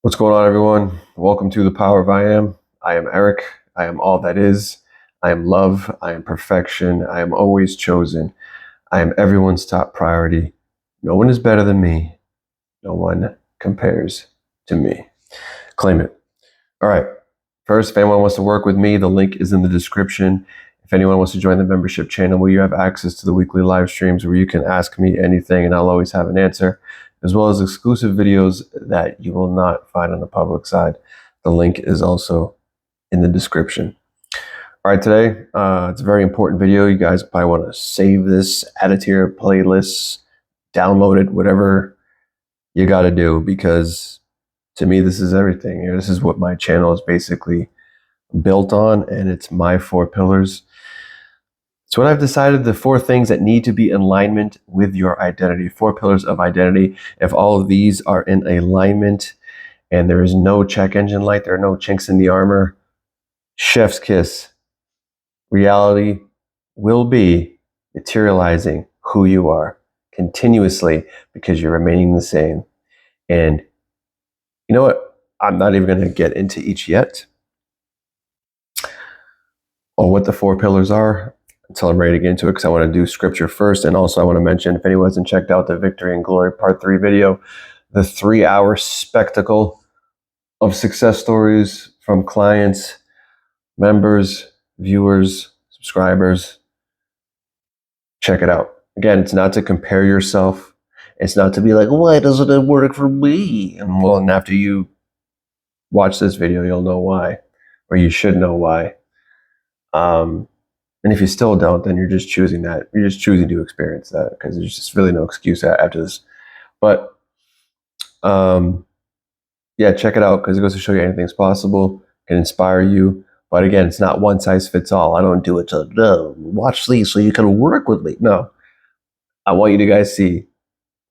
What's going on, everyone? Welcome to the Power of I Am. I am Eric. I am all that is. I am love. I am perfection. I am always chosen. I am everyone's top priority. No one is better than me. No one compares to me. Claim it. All right. First, if anyone wants to work with me, the link is in the description. If anyone wants to join the membership channel where you have access to the weekly live streams where you can ask me anything and I'll always have an answer, as well as exclusive videos that you will not find on the public side. The link is also in the description. All right, today, it's a very important video. You guys probably want to save this, add it to your playlists, download it, whatever you got to do, because to me, this is everything. This is what my channel is basically built on, and it's my 4 pillars. So what I've decided, the 4 things that need to be in alignment with your identity, 4 pillars of identity. If all of these are in alignment and there is no check engine light, there are no chinks in the armor, chef's kiss. Reality will be materializing who you are continuously because you're remaining the same. And you know what? I'm not even going to get into each yet, or what the 4 pillars are, until I'm ready to get into it, because I want to do scripture first. And also I want to mention, if anyone hasn't checked out the Victory and Glory Part 3 video, the 3-hour spectacle of success stories from clients, members, viewers, subscribers. Check it out. Again, it's not to compare yourself. It's not to be like, why doesn't it work for me? And after you watch this video, you'll know why, or you should know why. And if you still don't, then you're just choosing that. You're just choosing to experience that, because there's just really no excuse after this. But yeah, check it out, because it goes to show you anything's possible, can inspire you. But again, it's not one size fits all. I don't do it to watch these so you can work with me. No, I want you to guys see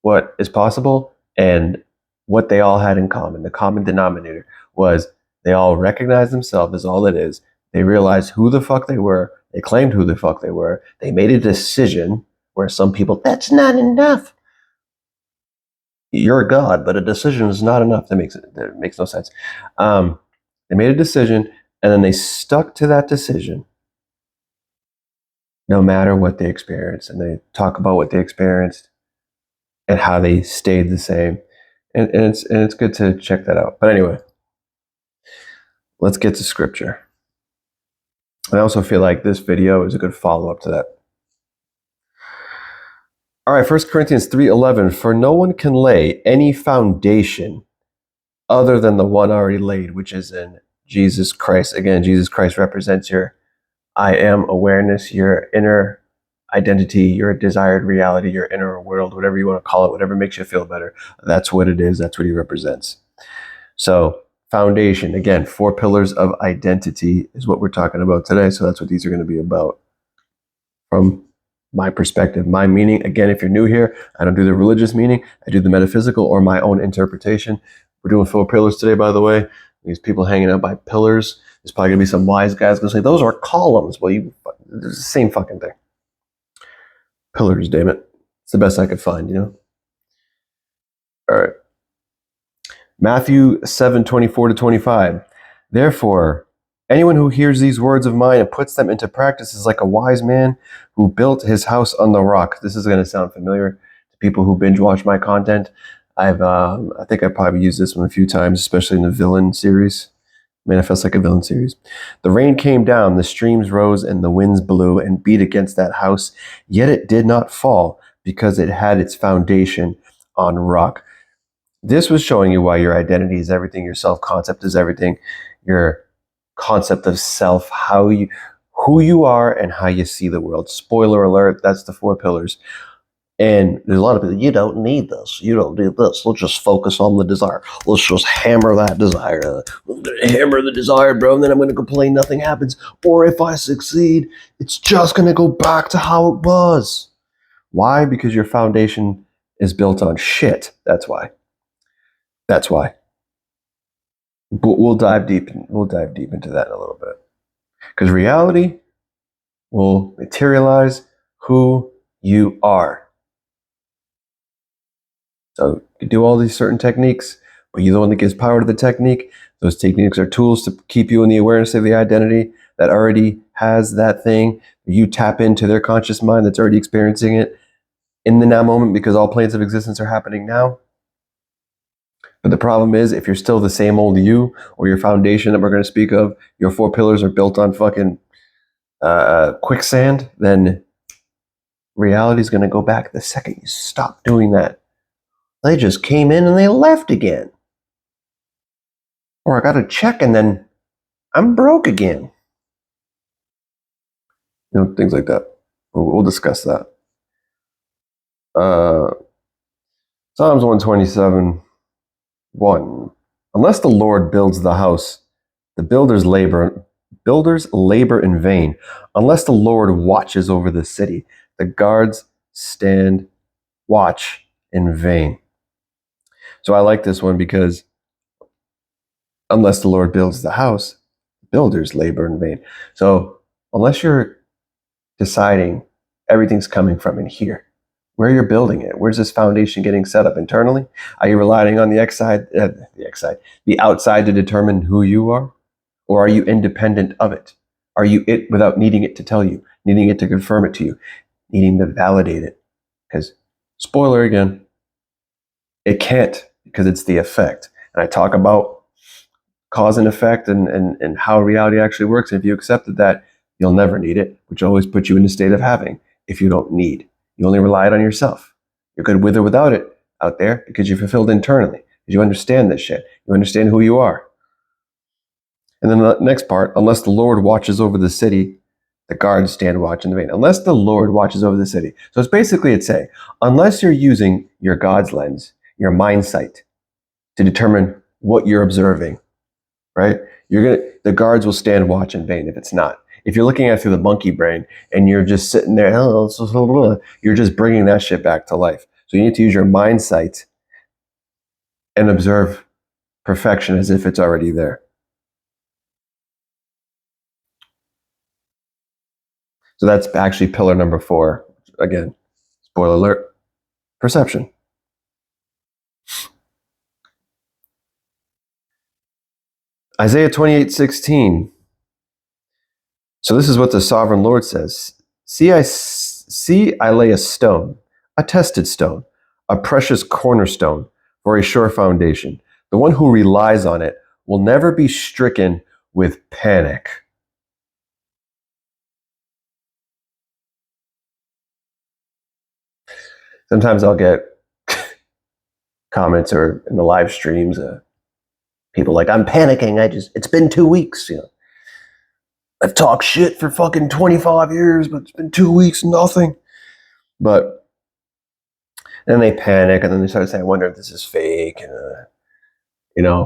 what is possible and what they all had in common. The common denominator was they all recognized themselves as all it is. They realized who the fuck they were. They claimed who the fuck they were. They made a decision, where some people, that's not enough. You're a god, but a decision is not enough. That makes no sense. They made a decision, and then they stuck to that decision no matter what they experienced. And they talk about what they experienced and how they stayed the same. And it's good to check that out. But anyway, let's get to scripture. I also feel like this video is a good follow-up to that. All right, 1 Corinthians 3:11, for no one can lay any foundation other than the one already laid, which is in Jesus Christ. Again, Jesus Christ represents your I am awareness, your inner identity, your desired reality, your inner world, whatever you want to call it, whatever makes you feel better. That's what it is. That's what he represents. So foundation, again, 4 pillars of identity is what we're talking about today. So that's what these are going to be about from my perspective, my meaning. Again, if you're new here, I don't do the religious meaning. I do the metaphysical or my own interpretation. We're doing 4 pillars today, by the way. These people hanging out by pillars. There's probably going to be some wise guys going to say, those are columns. Well, it's the same fucking thing. Pillars, damn it. It's the best I could find, you know? All right. Matthew 7:24-25. Therefore, anyone who hears these words of mine and puts them into practice is like a wise man who built his house on the rock. This is going to sound familiar to people who binge watch my content. I think I've probably used this one a few times, especially in the villain series, Manifest Like a Villain series. The rain came down, the streams rose, and the winds blew and beat against that house, yet it did not fall because it had its foundation on rock. This was showing you why your identity is everything, your self-concept is everything, your concept of self, who you are and how you see the world. Spoiler alert, that's the 4 pillars. And there's a lot of people, you don't need this, you don't need this. Let's just focus on the desire. Let's just hammer that desire. Hammer the desire, bro, and then I'm going to complain nothing happens. Or if I succeed, it's just going to go back to how it was. Why? Because your foundation is built on shit. That's why. That's why. But we'll dive deep into that in a little bit. Because reality will materialize who you are. So you do all these certain techniques, But you're the one that gives power to the technique. Those techniques are tools to keep you in the awareness of the identity that already has that thing. You tap into their conscious mind that's already experiencing it in the now moment, because all planes of existence are happening now. But the problem is, if you're still the same old you, or your foundation that we're going to speak of, your 4 pillars are built on fucking quicksand, then reality is going to go back the second you stop doing that. They just came in and they left again. Or I got a check and then I'm broke again. Things like that. We'll discuss that. Psalms 127, 1. Unless the Lord builds the house, the builders labor in vain. Unless the Lord watches over the city, the guards stand watch in vain. So I like this one because unless the Lord builds the house, builders labor in vain. So unless you're deciding everything's coming from in here, where you're building it, where's this foundation getting set up internally? Are you relying on the outside to determine who you are? Or are you independent of it? Are you it without needing it to tell you, needing it to confirm it to you, needing to validate it? Because, spoiler again, it can't, because it's the effect. And I talk about cause and effect and how reality actually works. And if you accepted that, you'll never need it, which always puts you in a state of having. If you don't need, you only rely on yourself. You're good with or without it out there because you're fulfilled internally, because you understand this shit. You understand who you are. And then the next part, unless the Lord watches over the city, the guards stand watch in vain. Unless the Lord watches over the city. So it's saying, unless you're using your God's lens, your mind sight, to determine what you're observing, right? The guards will stand watch in vain if it's not. If you're looking at it through the monkey brain and you're just sitting there, you're just bringing that shit back to life. So you need to use your mind sight and observe perfection as if it's already there. So that's actually pillar number 4. Again, spoiler alert, perception. Isaiah 28:16. So this is what the sovereign Lord says. See, I lay a stone, a tested stone, a precious cornerstone for a sure foundation. The one who relies on it will never be stricken with panic. Sometimes I'll get comments or in the live streams, people like, I'm panicking. It's been 2 weeks. I've talked shit for fucking 25 years, but it's been 2 weeks, nothing. But then they panic and then they start saying, I wonder if this is fake. And,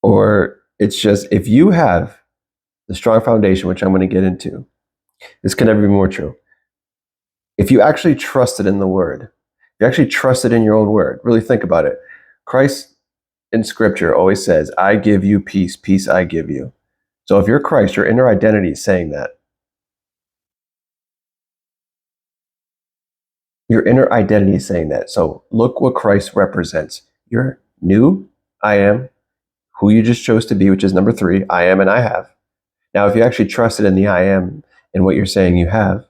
or it's just, if you have the strong foundation, which I'm going to get into, this can never be more true. If you actually trusted in the word, you actually trusted in your own word, really think about it. Christ in Scripture always says, I give you peace, peace I give you. So if you're Christ, your inner identity is saying that. Your inner identity is saying that. So look what Christ represents. Your new I am, who you just chose to be, which is number 3, I am and I have. Now, if you actually trusted in the I am and what you're saying you have,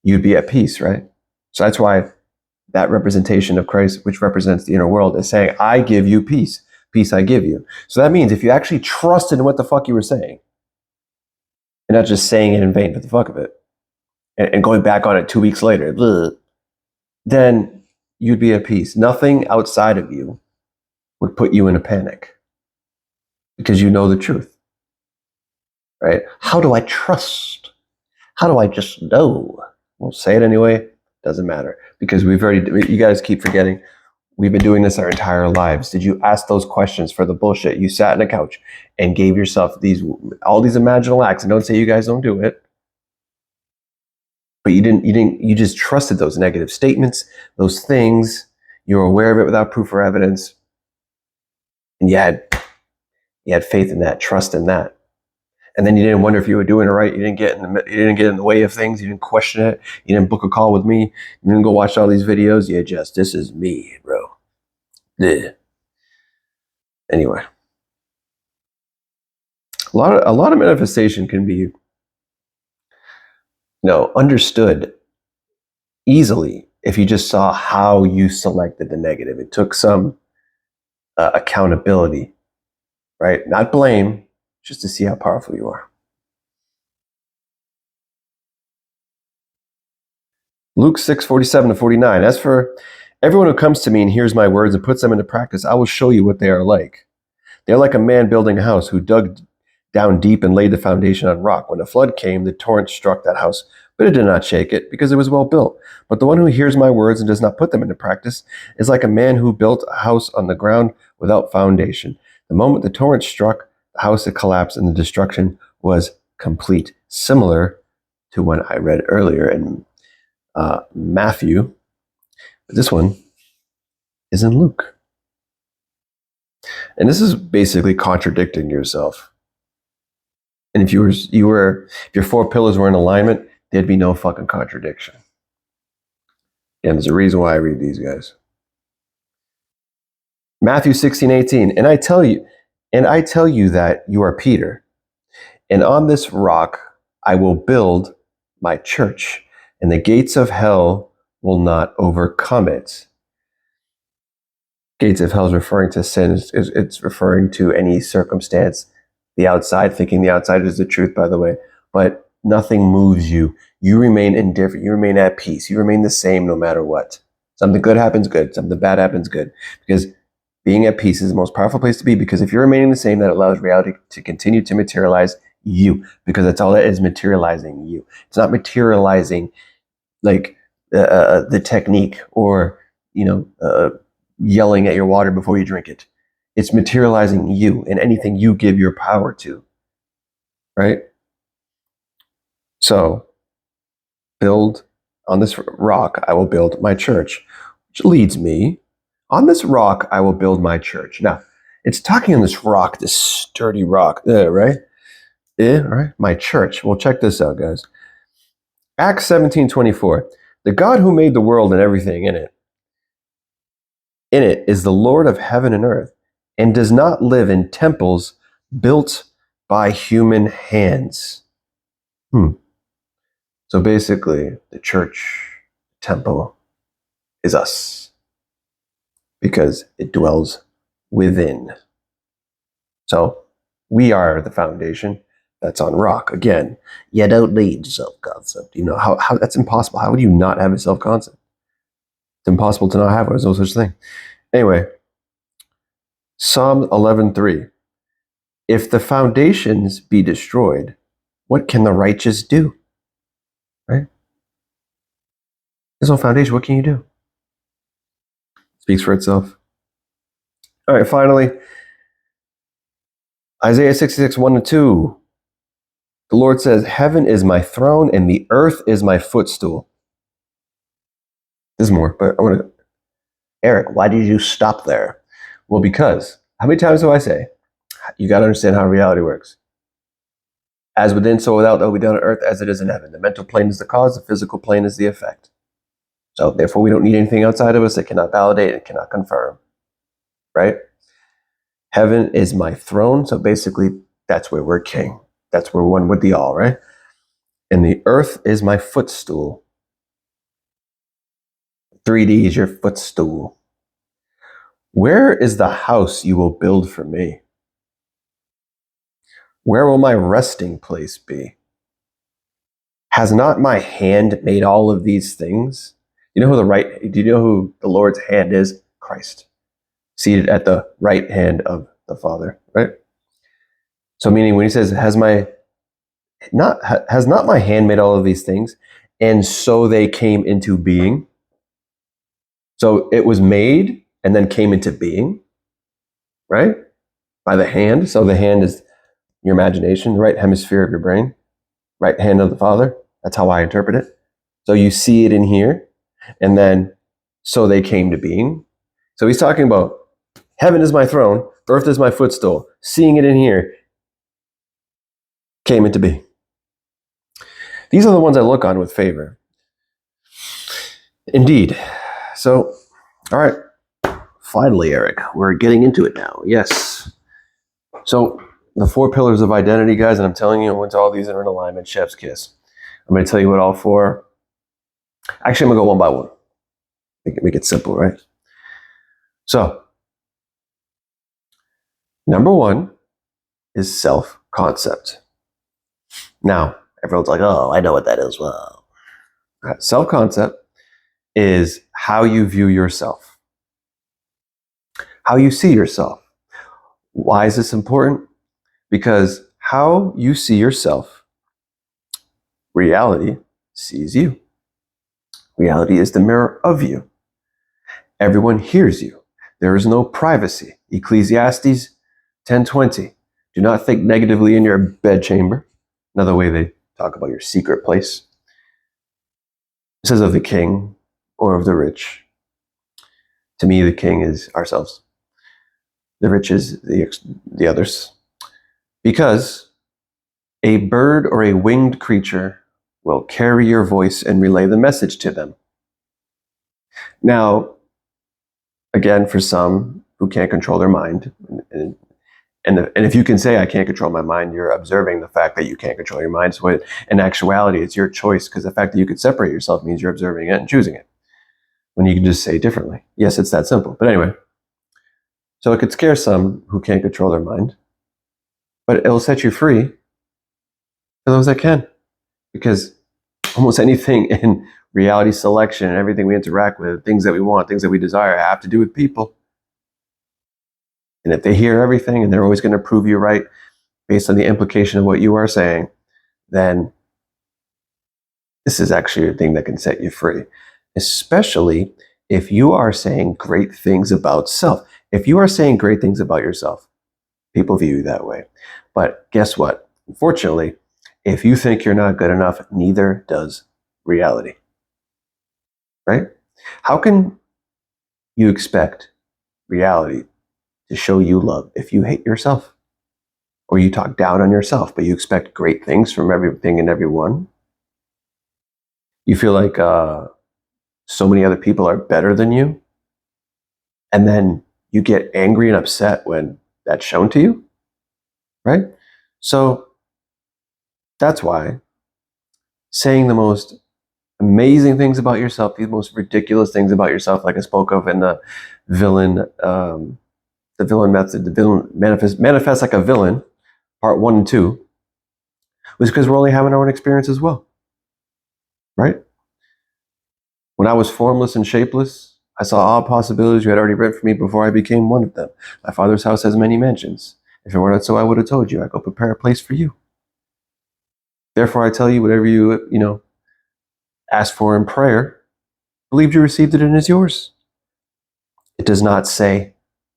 you'd be at peace, right? So that's why that representation of Christ, which represents the inner world, is saying, I give you peace. Peace I give you. So that means if you actually trusted in what the fuck you were saying, and not just saying it in vain for the fuck of it, and going back on it 2 weeks later, then you'd be at peace. Nothing outside of you would put you in a panic because you know the truth, right? How do I trust? How do I just know? Well, say it anyway. Doesn't matter because you guys keep forgetting. We've been doing this our entire lives. Did you ask those questions for the bullshit? You sat on a couch and gave yourself all these imaginal acts, and don't say you guys don't do it. But you just trusted those negative statements, those things. You were aware of it without proof or evidence. And you had faith in that, trust in that. And then you didn't wonder if you were doing it right. You didn't get in the way of things. You didn't question it. You didn't book a call with me. You didn't go watch all these videos. This is me, bro. Bleh. Anyway, a lot of manifestation can be, understood easily if you just saw how you selected the negative. It took some accountability, right? Not blame, just to see how powerful you are. Luke 6:47-49. As for everyone who comes to me and hears my words and puts them into practice, I will show you what they are like. They are like a man building a house who dug down deep and laid the foundation on rock. When a flood came, the torrent struck that house, but it did not shake it because it was well built. But the one who hears my words and does not put them into practice is like a man who built a house on the ground without foundation. The moment the torrent struck, the house had collapsed and the destruction was complete. Similar to what I read earlier in Matthew. This one is in Luke. And this is basically contradicting yourself. And if if your four pillars were in alignment, there'd be no fucking contradiction. And there's a reason why I read these guys. Matthew 16:18. And I tell you that you are Peter, and on this rock I will build my church, and the gates of hell will not overcome it. Gates of hell is referring to sin. It's referring to any circumstance, the outside, thinking the outside is the truth, by the way, but nothing moves you. You remain indifferent. You remain at peace. You remain the same no matter what. Something good happens, good. Something bad happens, good. Because being at peace is the most powerful place to be, because if you're remaining the same, that allows reality to continue to materialize you, because that's all that is, materializing you. It's not materializing like the technique or, yelling at your water before you drink it. It's materializing you and anything you give your power to, right? So, build on this rock, I will build my church, which leads me, on this rock, I will build my church. Now, it's talking on this rock, this sturdy rock, right? Right? My church. Well, check this out, guys. Acts 17:24. The God who made the world and everything in it is the Lord of heaven and earth, and does not live in temples built by human hands. So basically, the church, temple, is us, because it dwells within. So we are the foundation that's on rock. Again, you don't need self-concept. How that's impossible. How would you not have a self-concept? It's impossible to not have one. There's no such thing. Anyway, Psalm 11:3. If the foundations be destroyed, what can the righteous do? Right? There's no foundation. What can you do? Speaks for itself. All right, finally, Isaiah 66:1-2. The Lord says, heaven is my throne and the earth is my footstool. There's more, but I want to... Eric, why did you stop there? Well, because, how many times do I say, you got to understand how reality works. As within, so without, though we down on earth as it is in heaven. The mental plane is the cause, the physical plane is the effect. So therefore, we don't need anything outside of us that cannot validate and cannot confirm. Right? Heaven is my throne, so basically, that's where we're king. That's where we're one with the all, right? And the earth is my footstool. 3D is your footstool. Where is the house you will build for me? Where will my resting place be? Has not my hand made all of these things? Do you know who the Lord's hand is? Christ. Seated at the right hand of the Father, right? So meaning when he says, has not my hand made all of these things, and so they came into being? So it was made and then came into being, right? By the hand. So the hand is your imagination, the right hemisphere of your brain, right hand of the Father. That's how I interpret it. So you see it in here, and then so they came to being. So he's talking about heaven is my throne, earth is my footstool. Seeing it in here came into being. These are the ones I look on with favor. Indeed. So, all right. Finally, Eric, we're getting into it now. Yes. So the 4 pillars of identity, guys, and I'm telling you, once all these are in alignment, chef's kiss. I'm going to tell you what all 4. Actually, I'm going to go one by one. Make it simple, right? So, number 1 is self-concept. Now, everyone's like, oh, I know what that is. Well, self-concept is how you view yourself, how you see yourself. Why is this important? Because how you see yourself, reality sees you. Reality is the mirror of you. Everyone hears you. There is no privacy. Ecclesiastes 10:20. Do not think negatively in your bedchamber. Another way they talk about your secret place. It says of the king or of the rich. To me, the king is ourselves. The rich is the others. Because a bird or a winged creature will carry your voice and relay the message to them. Now, again, for some who can't control their mind, and if you can say, I can't control my mind, you're observing the fact that you can't control your mind. So in actuality, it's your choice, because the fact that you could separate yourself means you're observing it and choosing it. When you can just say differently. Yes, it's that simple. But anyway, so it could scare some who can't control their mind, but it will set you free for those that can. Because almost anything in reality selection and everything we interact with, things that we want, things that we desire, have to do with people. And if they hear everything and they're always going to prove you right based on the implication of what you are saying, then this is actually a thing that can set you free. Especially if you are saying great things about self. If you are saying great things about yourself, people view you that way. But guess what? Unfortunately, if you think you're not good enough, neither does reality. Right? How can you expect reality to show you love if you hate yourself? Or you talk down on yourself, but you expect great things from everything and everyone? You feel like so many other people are better than you, and then you get angry and upset when that's shown to you, right? So that's why saying the most amazing things about yourself, the most ridiculous things about yourself, like I spoke of in the villain method, the villain manifest like a villain, part 1 and 2, was because we're only having our own experience as well, right? When I was formless and shapeless, I saw all possibilities you had already written for me before I became one of them. My Father's house has many mansions. If it were not so, I would have told you. I go prepare a place for you. Therefore, I tell you, whatever you ask for in prayer, believe you received it and is yours. It does not say,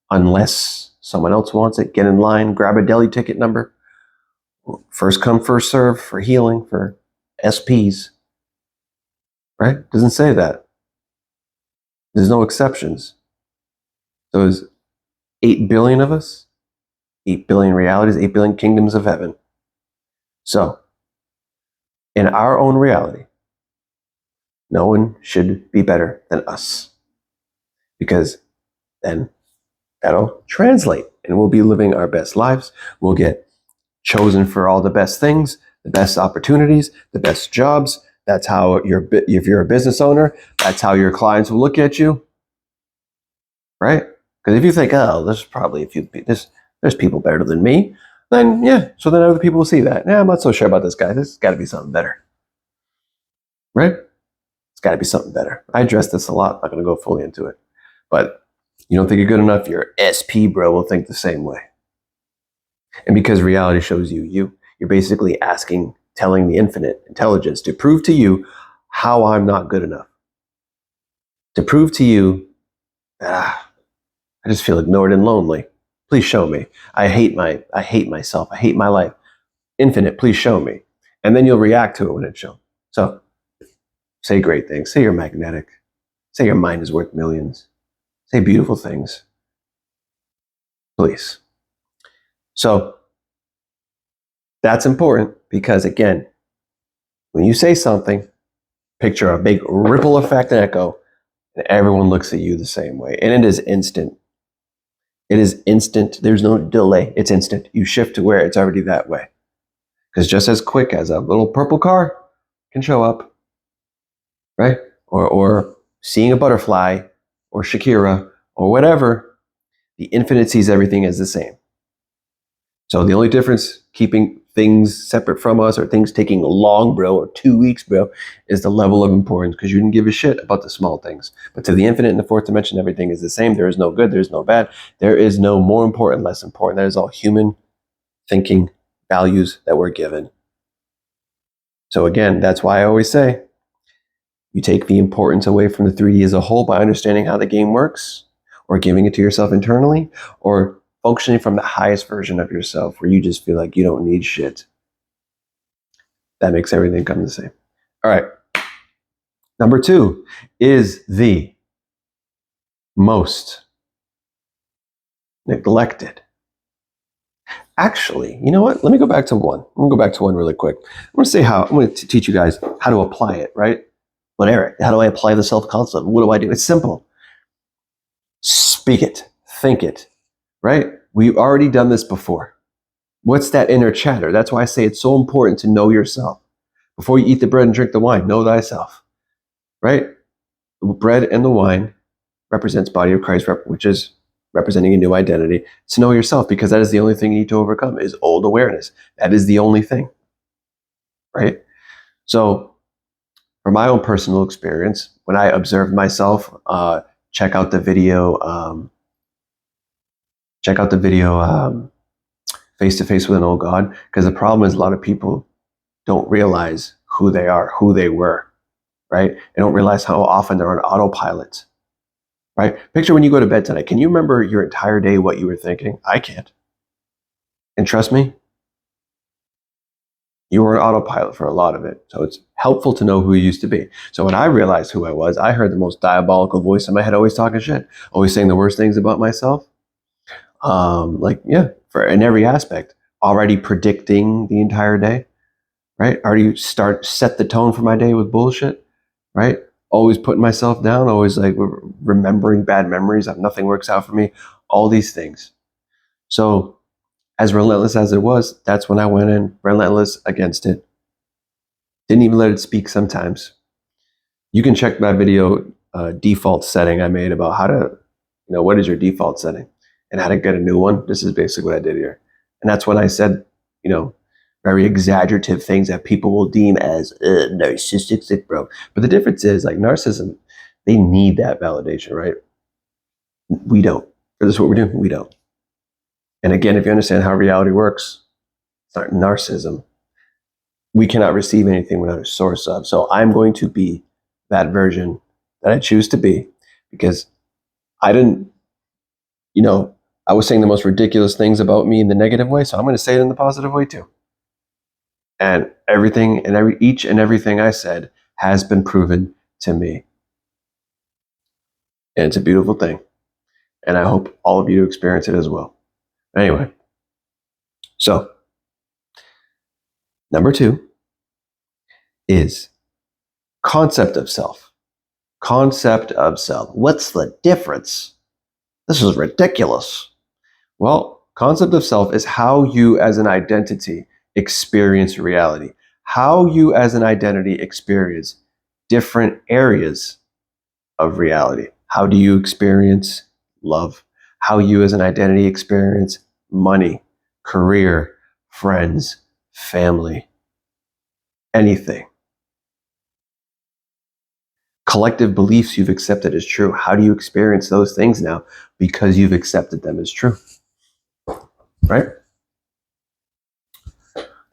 unless someone else wants it, get in line, grab a deli ticket number. First come, first serve for healing, for SPs. Right? Doesn't say that. There's no exceptions. There's 8 billion of us, 8 billion realities, 8 billion kingdoms of heaven. So, in our own reality, no one should be better than us. Because then that'll translate and we'll be living our best lives. We'll get chosen for all the best things, the best opportunities, the best jobs. That's how if you're a business owner, that's how your clients will look at you, right? Because if you think, oh, there's probably there's people better than me, then yeah, so then other people will see that. I'm not so sure about this guy. There's got to be something better, right? It's got to be something better. I address this a lot. I'm not going to go fully into it, but you don't think you're good enough, your SP bro will think the same way. And because reality shows you're basically telling the infinite intelligence to prove to you how I'm not good enough. To prove to you that I just feel ignored and lonely. Please show me. I hate myself. I hate my life. Infinite, please show me. And then you'll react to it when it's shown. So say great things. Say you're magnetic. Say your mind is worth millions. Say beautiful things. Please. So that's important because, again, when you say something, picture a big ripple effect and echo, and everyone looks at you the same way. And it is instant. It is instant. There's no delay. It's instant. You shift to where it's already that way. Because just as quick as a little purple car can show up, right? Or seeing a butterfly or Shakira or whatever, the infinite sees everything as the same. So the only difference keeping things separate from us or things taking long, bro, or 2 weeks, bro, is the level of importance because you didn't give a shit about the small things. But to the infinite and the fourth dimension, everything is the same. There is no good. There's no bad. There is no more important, less important. That is all human thinking values that we're given. So again, that's why I always say you take the importance away from the 3D as a whole by understanding how the game works or giving it to yourself internally or functioning from the highest version of yourself where you just feel like you don't need shit. That makes everything come the same. All right. Number 2 is the most neglected. Actually, you know what? Let me go back to one. I'm going to go back to one really quick. I'm going to teach you guys how to apply it, right? But Eric, how do I apply the self-concept? What do I do? It's simple. Speak it, think it, right? We've already done this before. What's that inner chatter? That's why I say it's so important to know yourself. Before you eat the bread and drink the wine, know thyself, right? The bread and the wine represents body of Christ, which is representing a new identity. To know yourself, because that is the only thing you need to overcome is old awareness. That is the only thing, right? So from my own personal experience, when I observed myself, check out the video Face to Face with an Old God, because the problem is a lot of people don't realize who they are, who they were, right? They don't realize how often they're on autopilot, right? Picture when you go to bed tonight. Can you remember your entire day, what you were thinking? I can't. And trust me, you were on autopilot for a lot of it. So it's helpful to know who you used to be. So when I realized who I was, I heard the most diabolical voice in my head, always talking shit, always saying the worst things about myself. For in every aspect, already predicting the entire day, right? Already set the tone for my day with bullshit, right? Always putting myself down, always like remembering bad memories, that nothing works out for me, all these things. So as relentless as it was, that's when I went in relentless against it. Didn't even let it speak sometimes. You can check my video default setting I made about how to, what is your default setting and how to get a new one. This is basically what I did here. And that's when I said, very exaggerative things that people will deem as narcissistic, bro. But the difference is, like, narcissism, they need that validation, right? We don't. For this, what we're doing, we don't. And again, if you understand how reality works, it's not narcissism. We cannot receive anything without a source of. So I'm going to be that version that I choose to be, because I didn't, I was saying the most ridiculous things about me in the negative way. So I'm going to say it in the positive way too. And each and everything I said has been proven to me. And it's a beautiful thing. And I hope all of you experience it as well. Anyway, so number 2 is concept of self. Concept of self. What's the difference? This is ridiculous. Well, concept of self is how you as an identity experience reality. How you as an identity experience different areas of reality. How do you experience love? How you as an identity experience money, career, friends, family, anything. Collective beliefs you've accepted as true. How do you experience those things now? Because you've accepted them as true. Right?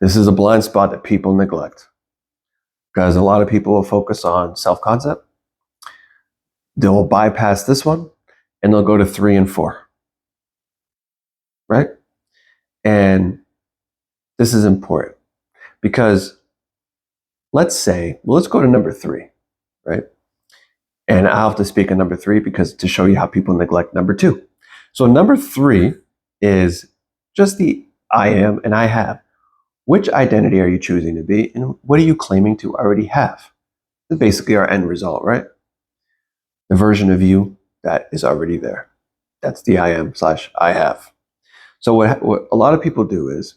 This is a blind spot that people neglect, because a lot of people will focus on self-concept. They'll bypass this one and they'll go to 3 and 4. Right? And this is important because let's go to number 3, right? And I'll have to speak on number 3 because to show you how people neglect number 2. So number 3 is just the I am and I have. Which identity are you choosing to be, and what are you claiming to already have? That's basically our end result, right? The version of you that is already there. That's the I am / I have. So what a lot of people do is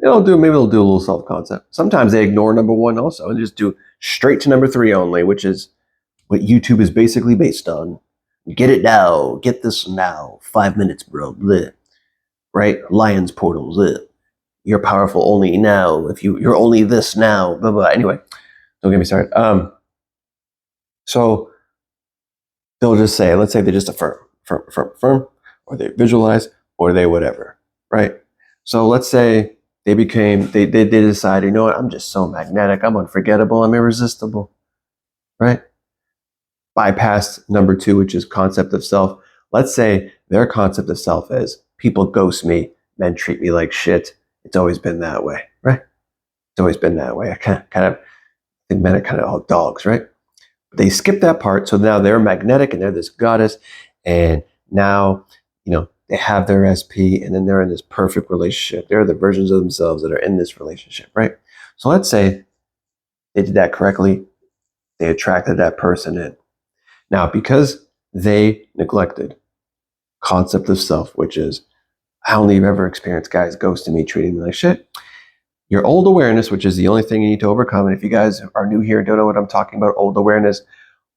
they'll do a little self-concept. Sometimes they ignore number one also and just do straight to number three only, which is what YouTube is basically based on. Get it now. Get this now. 5 minutes, bro. Bleh. Right? Lion's portals. Bleh. You're powerful only now. If you're only this now. Blah blah. Anyway, don't get me started. So they'll just say, let's say they just affirm, or they visualize, or they whatever, right? So let's say they decide, you know what, I'm just so magnetic, I'm unforgettable, I'm irresistible, right? Bypass number two, which is concept of self. Let's say their concept of self is people ghost me, men treat me like shit. It's always been that way, right? It's always been that way. I kind of think men are kind of all dogs, right? They skip that part, so now they're magnetic and they're this goddess, and now they have their SP, and then they're in this perfect relationship. They're the versions of themselves that are in this relationship, right? So let's say they did that correctly, they attracted that person in. Now, because they neglected concept of self, which is I only ever experienced guys ghosting me, treating me like shit. Your old awareness, which is the only thing you need to overcome. And if you guys are new here and don't know what I'm talking about, old awareness,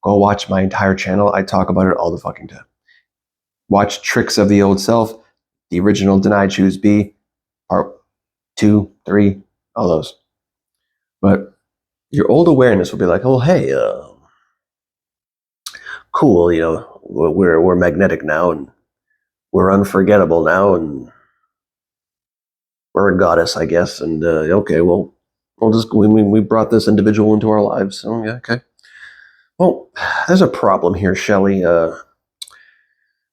go watch my entire channel. I talk about it all the fucking time. Watch Tricks of the Old Self, the original Deny Choose B, part 2, 3, all those. But your old awareness will be like, oh, hey, cool, we're magnetic now, and we're unforgettable now, and we're a goddess, I guess. And okay, well, we brought this individual into our lives. So yeah, okay. Well, there's a problem here, Shelley.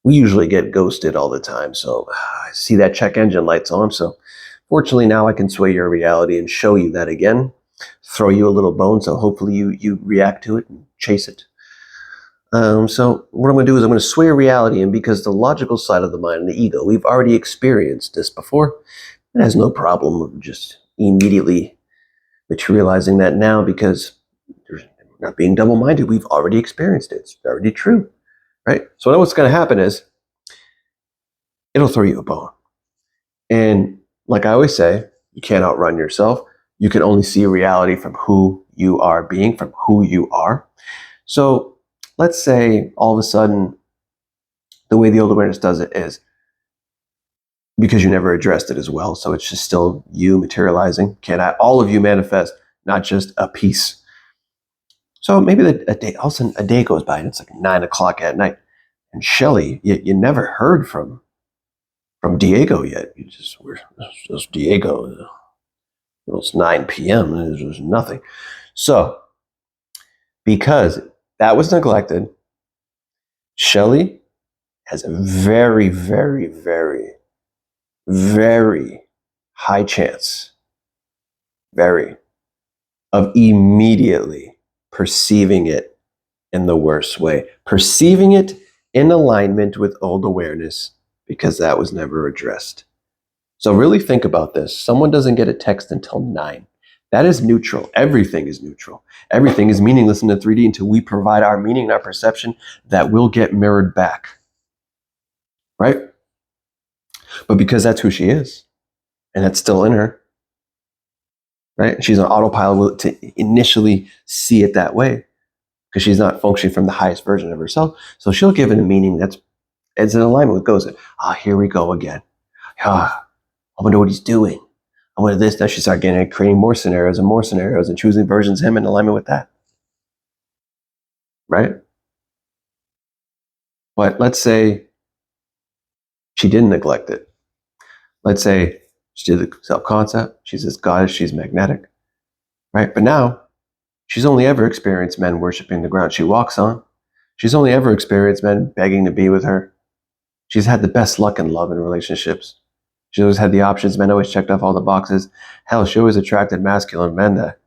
We usually get ghosted all the time, so I see that check engine light's on. So fortunately, now I can sway your reality and show you that again. Throw you a little bone, so hopefully you react to it and chase it. So what I'm going to do is I'm going to sway your reality, and because the logical side of the mind and the ego, we've already experienced this before. It has no problem of just immediately materializing that now because there's not being double-minded. We've already experienced it. It's already true, right? So now what's going to happen is it'll throw you a bone. And like I always say, you can't outrun yourself. You can only see reality from who you are being, from who you are. So let's say all of a sudden, the way the old awareness does it is because you never addressed it as well. So it's just still you materializing. All of you manifest, not just a piece. So maybe all of a sudden a day goes by and it's like 9:00 at night. And Shelley, you never heard from Diego yet. You just where's Diego? It was 9 p.m. and there was nothing. So because that was neglected, Shelley has a very, very, very, very high chance, of immediately perceiving it in the worst way, perceiving it in alignment with old awareness, because that was never addressed. So really think about this. Someone doesn't get a text until 9. That is neutral. Everything is neutral. Everything is meaningless in the 3D until we provide our meaning and our perception that will get mirrored back. Right? But because that's who she is, and that's still in her, right? She's on autopilot to initially see it that way because she's not functioning from the highest version of herself. So she'll give it a meaning that's in alignment with goes, here we go again. I wonder what he's doing. I wonder this. Now she starts creating more scenarios and choosing versions of him in alignment with that. Right? But let's say she didn't neglect it. Let's say she did the self-concept. She's this goddess. She's magnetic. Right? But now she's only ever experienced men worshiping the ground she walks on. She's only ever experienced men begging to be with her. She's had the best luck in love and relationships. She always had the options. Men always checked off all the boxes. Hell, she always attracted masculine men that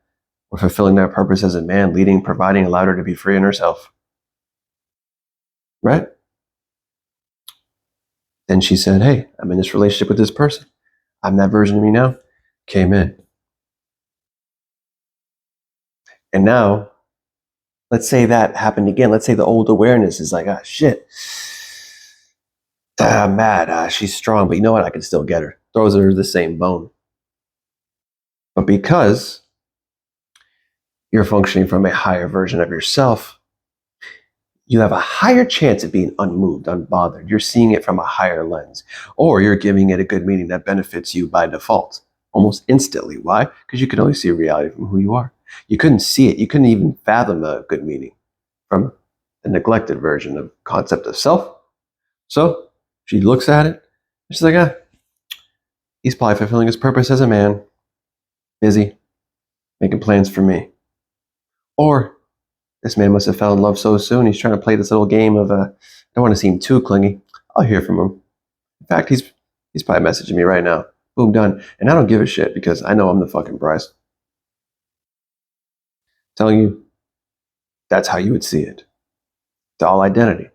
were fulfilling their purpose as a man, leading, providing, allowed her to be free in herself. Right? Then she said, hey, I'm in this relationship with this person. I'm that version of me now. Came in. And now, let's say that happened again. Let's say the old awareness is like, shit. I'm mad. She's strong, but you know what? I can still get her. Throws her the same bone. But because you're functioning from a higher version of yourself, you have a higher chance of being unmoved, unbothered. You're seeing it from a higher lens, or you're giving it a good meaning that benefits you by default, almost instantly. Why? Because you can only see reality from who you are. You couldn't see it. You couldn't even fathom a good meaning from the neglected version of concept of self. So she looks at it. And she's like, he's probably fulfilling his purpose as a man, busy, making plans for me. Or this man must have fell in love so soon. He's trying to play this little game of, I don't want to seem too clingy. I'll hear from him. In fact, he's probably messaging me right now. Boom, done. And I don't give a shit because I know I'm the fucking prize. Telling you, that's how you would see it. It's all identity.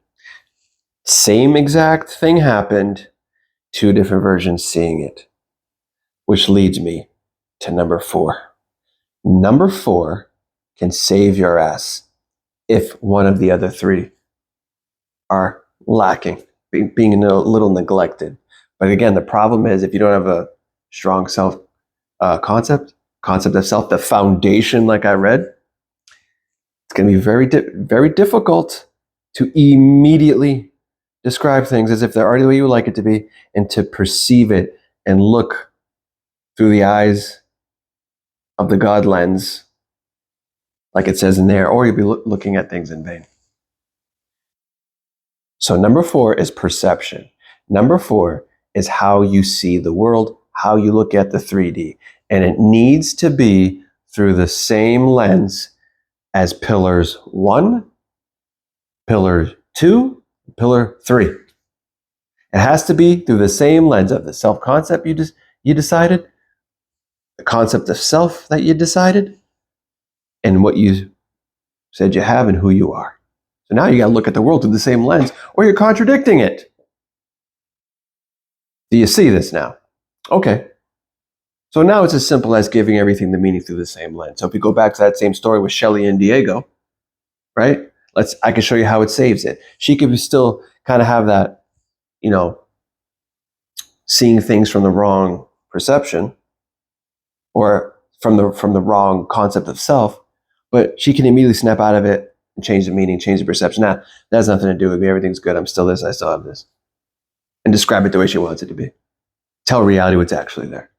Same exact thing happened, two different versions seeing it. Which leads me to number 4. Number 4 can save your ass if one of the other 3 are lacking, being a little neglected. But again, the problem is if you don't have a strong self concept of self, the foundation, like I read, it's going to be very difficult to immediately describe things as if they're already the way you would like it to be, and to perceive it and look through the eyes of the God lens, like it says in there, or you'll be looking at things in vain. So number 4 is perception. Number 4 is how you see the world, how you look at the 3D. And it needs to be through the same lens as pillars 1, pillar 2, pillar 3. It has to be through the same lens of the self-concept you decided, the concept of self that you decided, and what you said you have and who you are. So now you got to look at the world through the same lens, or you're contradicting it. Do you see this now? Okay. So now it's as simple as giving everything the meaning through the same lens. So if we go back to that same story with Shelley and Diego, right? I can show you how it saves it. She could still kind of have that, seeing things from the wrong perception or from the wrong concept of self, but she can immediately snap out of it and change the meaning, change the perception. Now, that has nothing to do with me. Everything's good. I'm still this. I still have this. And describe it the way she wants it to be. Tell reality what's actually there.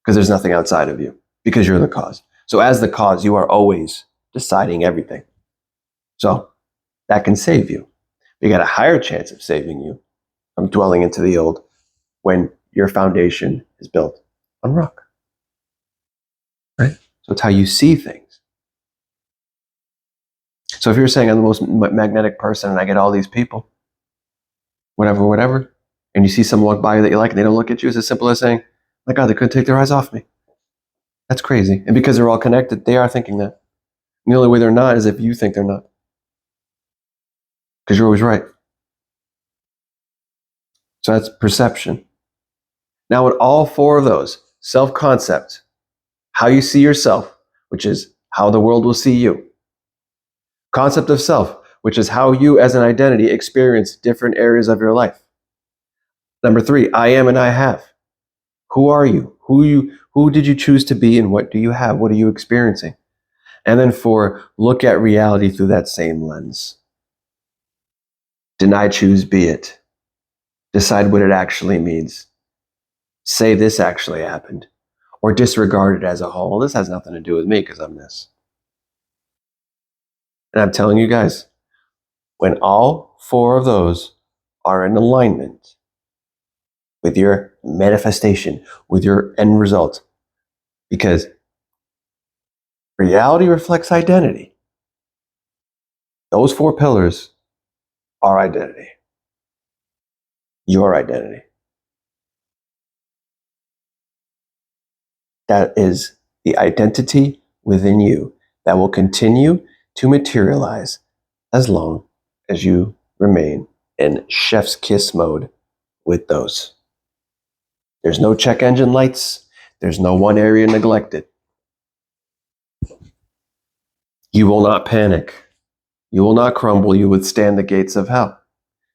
Because there's nothing outside of you. Because you're the cause. So as the cause, you are always deciding everything. So that can save you. You got a higher chance of saving you from dwelling into the old when your foundation is built on rock. Right? So it's how you see things. So if you're saying I'm the most magnetic person and I get all these people, whatever, and you see someone walk by you that you like and they don't look at you, it's as simple as saying, my God, they couldn't take their eyes off me. That's crazy. And because they're all connected, they are thinking that. And the only way they're not is if you think they're not. Because you're always right. So that's perception. Now, with all 4 of those, self-concept, how you see yourself, which is how the world will see you. Concept of self, which is how you as an identity experience different areas of your life. Number 3, I am and I have. Who are you? Who did you choose to be and what do you have? What are you experiencing? And then 4, look at reality through that same lens. Deny, choose, be it. Decide what it actually means. Say this actually happened. Or disregard it as a whole. This has nothing to do with me because I'm this. And I'm telling you guys, when all 4 of those are in alignment with your manifestation, with your end result, because reality reflects identity. Those 4 pillars are identity. Your identity. That is the identity within you that will continue to materialize as long as you remain in chef's kiss mode with those. There's no check engine lights. There's no one area neglected. You will not panic. You will not crumble. You withstand the gates of hell.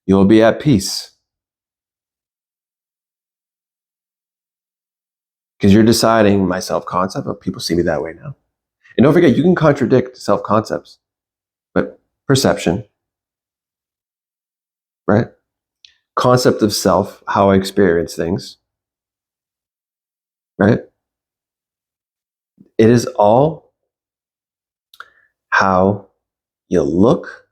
You will be at peace. Because you're deciding my self-concept, but people see me that way now. And don't forget, you can contradict self-concepts, but perception, right? Concept of self, how I experience things, right? It is all how you look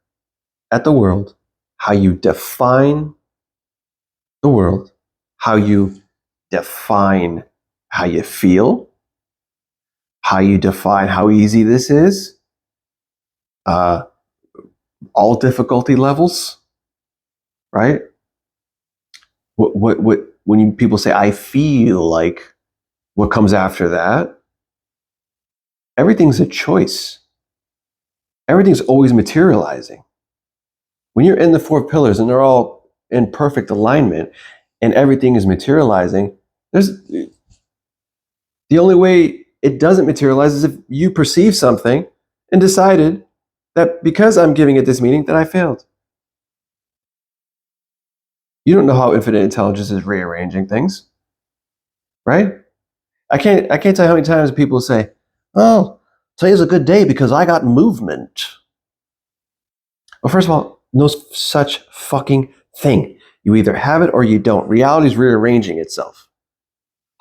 at the world, how you define the world, how you define how you feel, how you define how easy this is, uh, all difficulty levels, right? When people say, I feel like, what comes after that? Everything's a choice. Everything's always materializing. When you're in the four pillars and they're all in perfect alignment and everything is materializing, the only way it doesn't materialize is if you perceive something and decided that because I'm giving it this meaning that I failed. You don't know how infinite intelligence is rearranging things, right? I can't tell you how many times people say, "Oh, today's a good day because I got movement." Well, first of all, no such fucking thing. You either have it or you don't. Reality is rearranging itself.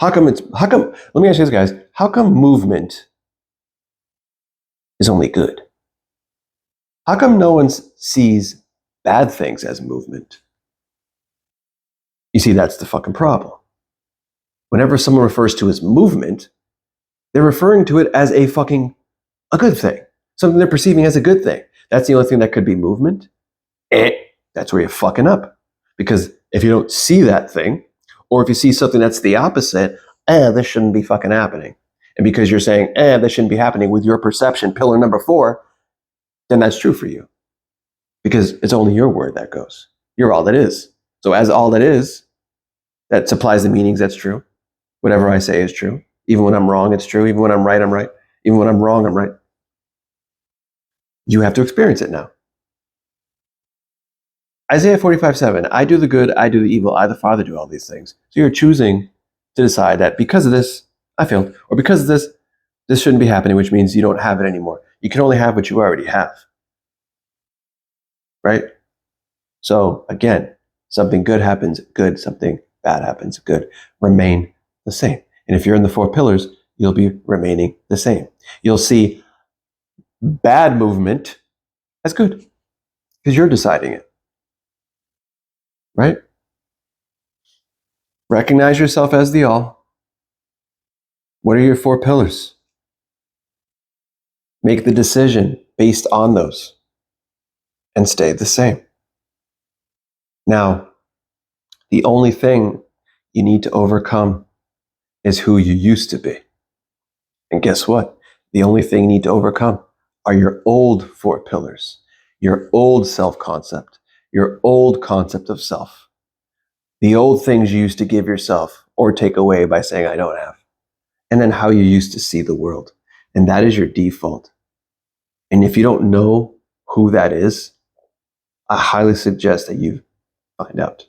How come, let me ask you this, guys. How come movement is only good? How come no one sees bad things as movement? You see, that's the fucking problem. Whenever someone refers to as movement, they're referring to it as a good thing. Something they're perceiving as a good thing. That's the only thing that could be movement. That's where you're fucking up. Because if you don't see that thing, or if you see something that's the opposite, this shouldn't be fucking happening. And because you're saying, this shouldn't be happening with your perception, pillar number 4, then that's true for you. Because it's only your word that goes. You're all that is. So as all that is, that supplies the meanings that's true. Whatever I say is true. Even when I'm wrong, it's true. Even when I'm right, I'm right. Even when I'm wrong, I'm right. You have to experience it now. Isaiah 45:7, I do the good, I do the evil, I the Father do all these things. So you're choosing to decide that because of this, I failed. Or because of this shouldn't be happening, which means you don't have it anymore. You can only have what you already have. Right? So again, something good happens, good. Something bad happens, good. Remain the same. And if you're in the 4 pillars, you'll be remaining the same. You'll see bad movement as good because you're deciding it. Right? Recognize yourself as the all. What are your 4 pillars? Make the decision based on those and stay the same. Now, the only thing you need to overcome is who you used to be. And guess what? The only thing you need to overcome are your old 4 pillars, your old self-concept, your old concept of self, the old things you used to give yourself or take away by saying, I don't have, and then how you used to see the world. And that is your default. And if you don't know who that is, I highly suggest that you find out.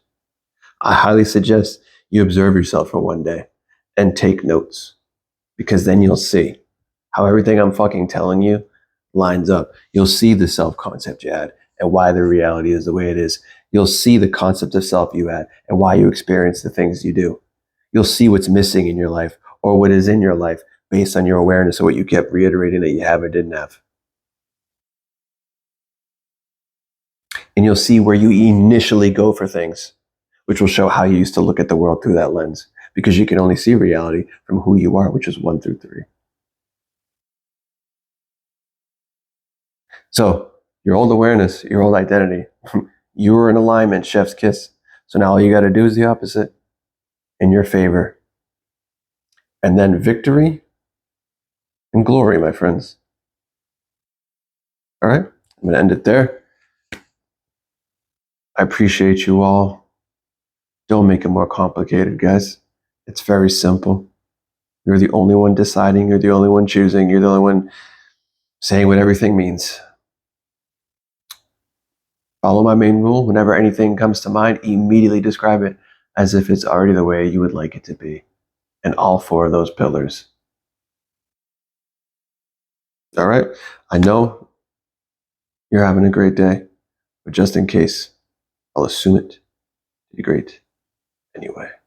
I highly suggest you observe yourself for one day and take notes, because then you'll see how everything I'm fucking telling you lines up. You'll see the self-concept you had and why the reality is the way it is. You'll see the concept of self you had and why you experience the things you do. You'll see what's missing in your life or what is in your life based on your awareness of what you kept reiterating that you have or didn't have. And you'll see where you initially go for things, which will show how you used to look at the world through that lens, because you can only see reality from who you are, which is 1 through 3. So your old awareness, your old identity, you were in alignment, chef's kiss. So now all you got to do is the opposite in your favor. And then victory and glory, my friends. All right, I'm going to end it there. I appreciate you all. Don't make it more complicated, guys. It's very simple. You're the only one deciding. You're the only one choosing. You're the only one saying what everything means. Follow my main rule. Whenever anything comes to mind, immediately describe it as if it's already the way you would like it to be. and all four of those pillars. All right. I know you're having a great day, but just in case, I'll assume it to be great anyway.